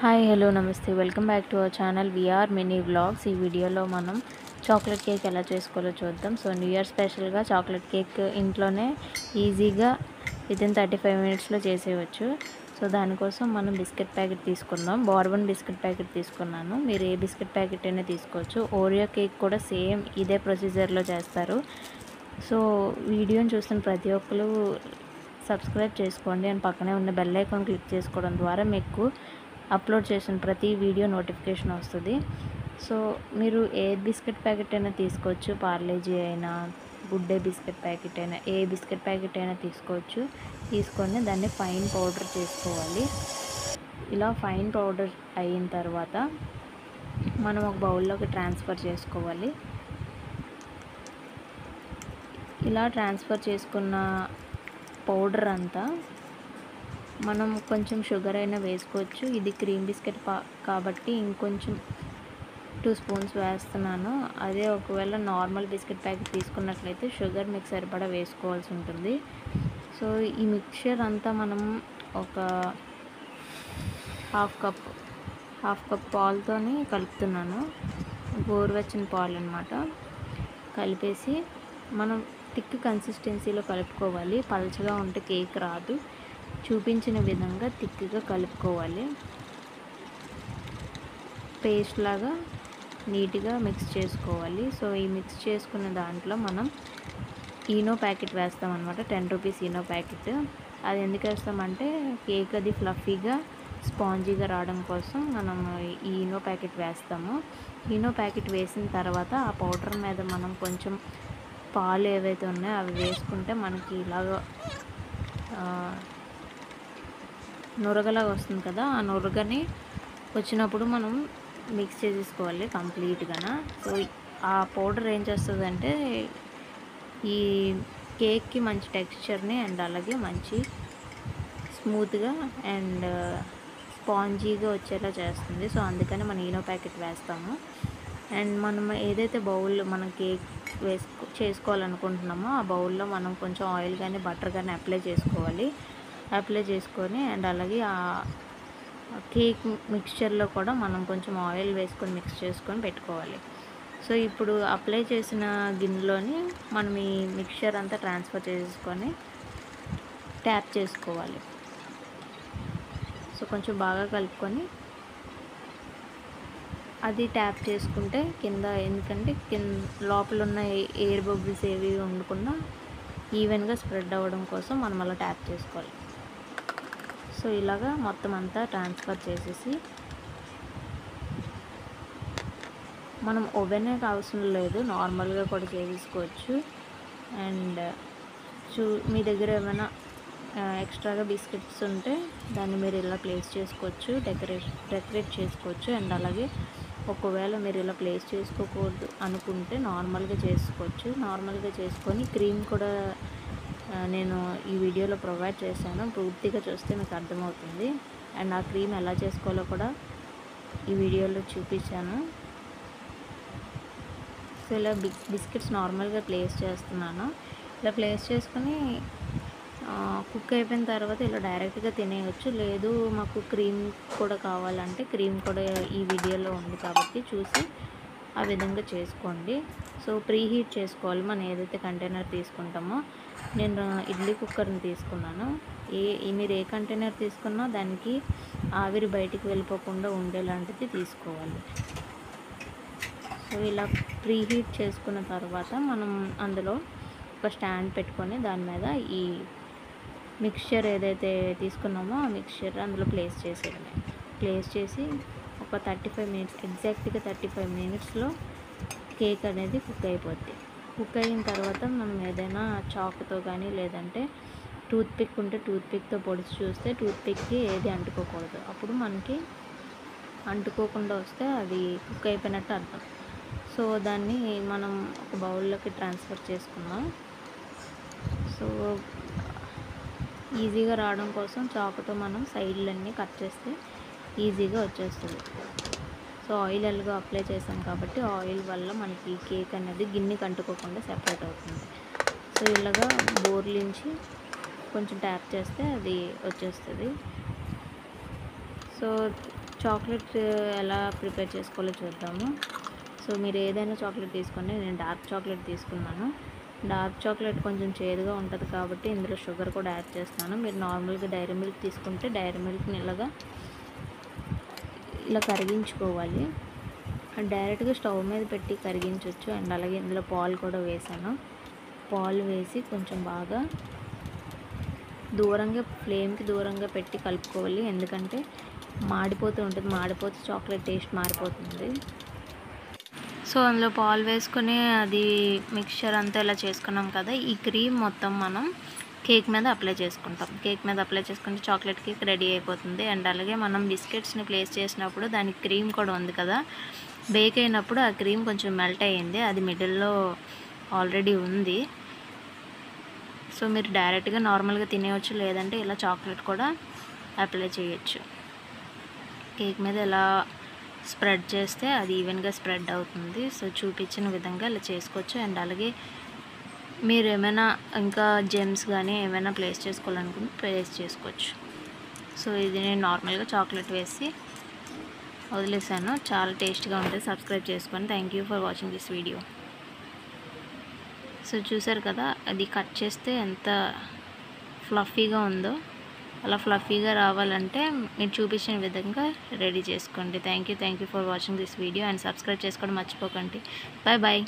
Hi hello నమస్తే welcome back to our channel VR mini vlogs. ఈ వీడియోలో మనం చాక్లెట్ కేక్ ఎలా చేసుకోవాలో చూద్దాం. సో న్యూ ఇయర్ స్పెషల్గా చాక్లెట్ కేక్ ఇంట్లోనే ఈజీగా వితిన్ 35 మినిట్స్లో చేసేయచ్చు. సో దానికోసం మనం బిస్కెట్ ప్యాకెట్ తీసుకుందాం. బార్బన్ బిస్కెట్ ప్యాకెట్ తీసుకున్నాను. మీరు ఏ బిస్కెట్ ప్యాకెట్ అయినా తీసుకోవచ్చు. ఓరియో కేక్ కూడా సేమ్ ఇదే ప్రొసీజర్లో చేస్తారు. సో వీడియోని చూస్తున్న ప్రతి ఒక్కరు సబ్స్క్రైబ్ చేసుకోండి అండ్ పక్కనే ఉన్న బెల్ ఐకాన్ క్లిక్ చేసుకోవడం ద్వారా మీకు అప్లోడ్ చేసిన ప్రతి వీడియో నోటిఫికేషన్ వస్తుంది. సో మీరు ఏ బిస్కెట్ ప్యాకెట్ అయినా తీసుకోవచ్చు. పార్లేజీ అయినా, గుడ్ డే బిస్కెట్ ప్యాకెట్ అయినా, ఏ బిస్కెట్ ప్యాకెట్ అయినా తీసుకోవచ్చు. తీసుకొని దాన్ని ఫైన్ పౌడర్ చేసుకోవాలి. ఇలా ఫైన్ పౌడర్ అయిన తర్వాత మనం ఒక బౌల్లోకి ట్రాన్స్ఫర్ చేసుకోవాలి. ఇలా ట్రాన్స్ఫర్ చేసుకున్న పౌడర్ అంతా మనం కొంచెం షుగర్ అయినా వేసుకోవచ్చు. ఇది క్రీమ్ బిస్కెట్ కాబట్టి ఇంకొంచెం 2 స్పూన్స్ వేస్తున్నాను. అదే ఒకవేళ నార్మల్ బిస్కెట్ ప్యాకెట్ తీసుకున్నట్లయితే షుగర్ మీకు సరిపడా వేసుకోవాల్సి ఉంటుంది. సో ఈ మిక్చర్ అంతా మనం ఒక హాఫ్ కప్ పాలతోని కలుపుతున్నాను. గోరువెచ్చని పాలు అన్నమాట. కలిపేసి మనం థిక్ కన్సిస్టెన్సీలో కలుపుకోవాలి. పలచగా ఉంటే కేక్ రాదు. చూపించిన విధంగా థిక్గా కలుపుకోవాలి. పేస్ట్ లాగా నీట్గా మిక్స్ చేసుకోవాలి. సో ఈ మిక్స్ చేసుకున్న దాంట్లో మనం ఈనో ప్యాకెట్ వేస్తాం అన్నమాట. 10 రూపీస్ ఈనో ప్యాకెట్. అది ఎందుకు వేస్తామంటే కేక్ అది ఫ్లఫీగా స్పాంజీగా రావడం కోసం మనం ఈ ఈనో ప్యాకెట్ వేస్తాము. ఈనో ప్యాకెట్ వేసిన తర్వాత ఆ పౌడర్ మీద మనం కొంచెం పాలు ఏవైతే ఉన్నాయో అవి వేసుకుంటే మనకి ఇలాగ నురగలాగా వస్తుంది కదా. ఆ నురగని వచ్చినప్పుడు మనం మిక్స్ చేసేసుకోవాలి కంప్లీట్గా. సో ఆ పౌడర్ ఏం చేస్తుందంటే ఈ కేక్కి మంచి టెక్స్చర్ని అండ్ అలాగే మంచి స్మూత్గా అండ్ స్పాంజీగా వచ్చేలా చేస్తుంది. సో అందుకని మనం ఈనో ప్యాకెట్ వేస్తాము. అండ్ మనం ఏదైతే బౌల్ మనం కేక్ చేసుకోవాలనుకుంటున్నామో ఆ బౌల్లో మనం కొంచెం ఆయిల్ కానీ బటర్ కానీ అప్లై చేసుకొని అండ్ అలాగే ఆ కేక్ మిక్స్చర్లో కూడా మనం కొంచెం ఆయిల్ వేసుకొని మిక్స్ చేసుకొని పెట్టుకోవాలి. సో ఇప్పుడు అప్లై చేసిన గిన్నెలోని మనం ఈ మిక్స్చర్ అంతా ట్రాన్స్ఫర్ చేసుకొని ట్యాప్ చేసుకోవాలి. సో కొంచెం బాగా కలుపుకొని అది ట్యాప్ చేసుకుంటే కింద, ఎందుకంటే లోపల ఉన్న ఎయిర్ బబుల్స్ ఏవి ఉండకుండా ఈవెన్గా స్ప్రెడ్ అవ్వడం కోసం మనం అలా ట్యాప్ చేసుకోవాలి. సో ఇలాగా మొత్తం అంతా ట్రాన్స్ఫర్ చేసేసి మనం ఓవెనే అవసరం లేదు, నార్మల్గా కూడా చేసేసుకోవచ్చు. అండ్ మీ దగ్గర ఏమైనా ఎక్స్ట్రాగా బిస్కెట్స్ ఉంటే దాన్ని మీరు ఇలా ప్లేస్ చేసుకోవచ్చు, డెకరేట్ చేసుకోవచ్చు. అండ్ అలాగే ఒకవేళ మీరు ఇలా ప్లేస్ చేసుకోకూడదు అనుకుంటే నార్మల్గా చేసుకోవచ్చు. నార్మల్గా చేసుకొని క్రీమ్ కూడా నేను ఈ వీడియోలో ప్రొవైడ్ చేశాను. పూర్తిగా చూస్తే మీకు అర్థమవుతుంది. అండ్ ఆ క్రీమ్ ఎలా చేసుకోవాలో కూడా ఈ వీడియోలో చూపించాను. సో ఇలా బిస్కెట్స్ నార్మల్గా ప్లేస్ చేస్తున్నాను. ఇలా ప్లేస్ చేసుకుని కుక్ అయిపోయిన తర్వాత ఇలా డైరెక్ట్గా తినేయచ్చు. లేదు మాకు క్రీమ్ కూడా కావాలంటే క్రీమ్ కూడా ఈ వీడియోలో ఉంది కాబట్టి చూసి ఆ విధంగా చేసుకోండి. సో ప్రీ హీట్ చేసుకోవాలి. మనం ఏదైతే కంటైనర్ తీసుకుంటామో, నేను ఇడ్లీ కుక్కర్ని తీసుకున్నాను. మీరు ఏ కంటైనర్ తీసుకున్నా దానికి ఆవిరి బయటికి వెళ్ళిపోకుండా ఉండేలాంటిది తీసుకోవాలి. సో ఇలా ప్రీ హీట్ చేసుకున్న తర్వాత మనం అందులో ఒక స్టాండ్ పెట్టుకొని దాని మీద ఈ మిక్స్చర్ ఏదైతే తీసుకున్నామో ఆ మిక్స్చర్ అందులో ప్లేస్ చేసి ఒక 35 మినిట్స్, ఎగ్జాక్ట్గా 35 మినిట్స్లో కేక్ అనేది కుక్ అయిపోద్ది. కుక్ అయిన తర్వాత మనం ఏదైనా చాకుతో కానీ లేదంటే టూత్పిక్ ఉంటే టూత్పిక్తో పొడిచి చూస్తే టూత్పిక్కి ఏది అంటుకోకూడదు. అప్పుడు మనకి అంటుకోకుండా వస్తే అది కుక్ అయిపోయినట్టు అర్థం. సో దాన్ని మనం ఒక బౌల్లోకి ట్రాన్స్ఫర్ చేసుకుందాం. సో ఈజీగా రావడం కోసం చాకుతో మనం సైడ్లన్నీ కట్ చేస్తే ఈజీగా వచ్చేస్తుంది. సో ఆయిల్ ఎలాగో అప్లై చేసాం కాబట్టి ఆయిల్ వల్ల మనకి కేక్ అనేది గిన్నెకి అంటుకోకుండా సెపరేట్ అవుతుంది. సో ఇలాగా బోర్లించి కొంచెం ట్యాప్ చేస్తే అది వచ్చేస్తుంది. సో చాక్లెట్ ఎలా ప్రిపేర్ చేసుకోవాలో చూద్దాము. సో మీరు ఏదైనా చాక్లెట్ తీసుకోండి, నేను డార్క్ చాక్లెట్ తీసుకున్నాను. డార్క్ చాక్లెట్ కొంచెం చేదుగా ఉంటుంది కాబట్టి ఇందులో షుగర్ కూడా యాడ్ చేస్తున్నాను. మీరు నార్మల్గా డైరీ మిల్క్ తీసుకుంటే డైరీ మిల్క్ని ఇలా కరిగించుకోవాలి. డైరెక్ట్గా స్టవ్ మీద పెట్టి కరిగించవచ్చు. అండ్ అలాగే ఇందులో పాలు కూడా వేసాను. పాలు వేసి కొంచెం బాగా ఫ్లేమ్కి దూరంగా పెట్టి కలుపుకోవాలి. ఎందుకంటే మాడిపోతూ ఉంటుంది, మాడిపోతే చాక్లెట్ టేస్ట్ మారిపోతుంది. సో అందులో పాలు వేసుకొని అది మిక్చర్ అంతా ఇలా చేసుకున్నాం కదా, ఈ క్రీమ్ మొత్తం మనం కేక్ మీద అప్లై చేసుకుంటాం. కేక్ మీద అప్లై చేసుకుంటే చాక్లెట్ కేక్ రెడీ అయిపోతుంది. అండ్ అలాగే మనం బిస్కెట్స్ని ప్లేస్ చేసినప్పుడు దానికి క్రీమ్ కూడా ఉంది కదా, బేక్ అయినప్పుడు ఆ క్రీమ్ కొంచెం మెల్ట్ అయ్యింది, అది మిడిల్లో ఆల్రెడీ ఉంది. సో మీరు డైరెక్ట్గా నార్మల్గా తినేయచ్చు, లేదంటే ఇలా చాక్లెట్ కూడా అప్లై చేయొచ్చు. కేక్ మీద ఇలా స్ప్రెడ్ చేస్తే అది ఈవెన్గా స్ప్రెడ్ అవుతుంది. సో చూపించిన విధంగా ఇలా చేసుకోవచ్చు. అండ్ అలాగే మీరు ఏమైనా ఇంకా జెమ్స్ కానీ ఏమైనా ప్లేస్ చేసుకోవాలనుకుంటే ప్లేస్ చేసుకోవచ్చు. సో ఇది నేను నార్మల్గా చాక్లెట్ వేసి వదిలేసాను. చాలా టేస్ట్గా ఉంటుంది. సబ్స్క్రైబ్ చేసుకోండి. Thank you for watching this video. So చూసారు కదా, అది కట్ చేస్తే ఎంత ఫ్లఫీగా ఉందో. అలా ఫ్లఫీగా రావాలంటే మీరు చూపించిన విధంగా రెడీ చేసుకోండి. Thank you for watching this video and subscribe చేసుకోవడం మర్చిపోకండి. Bye bye.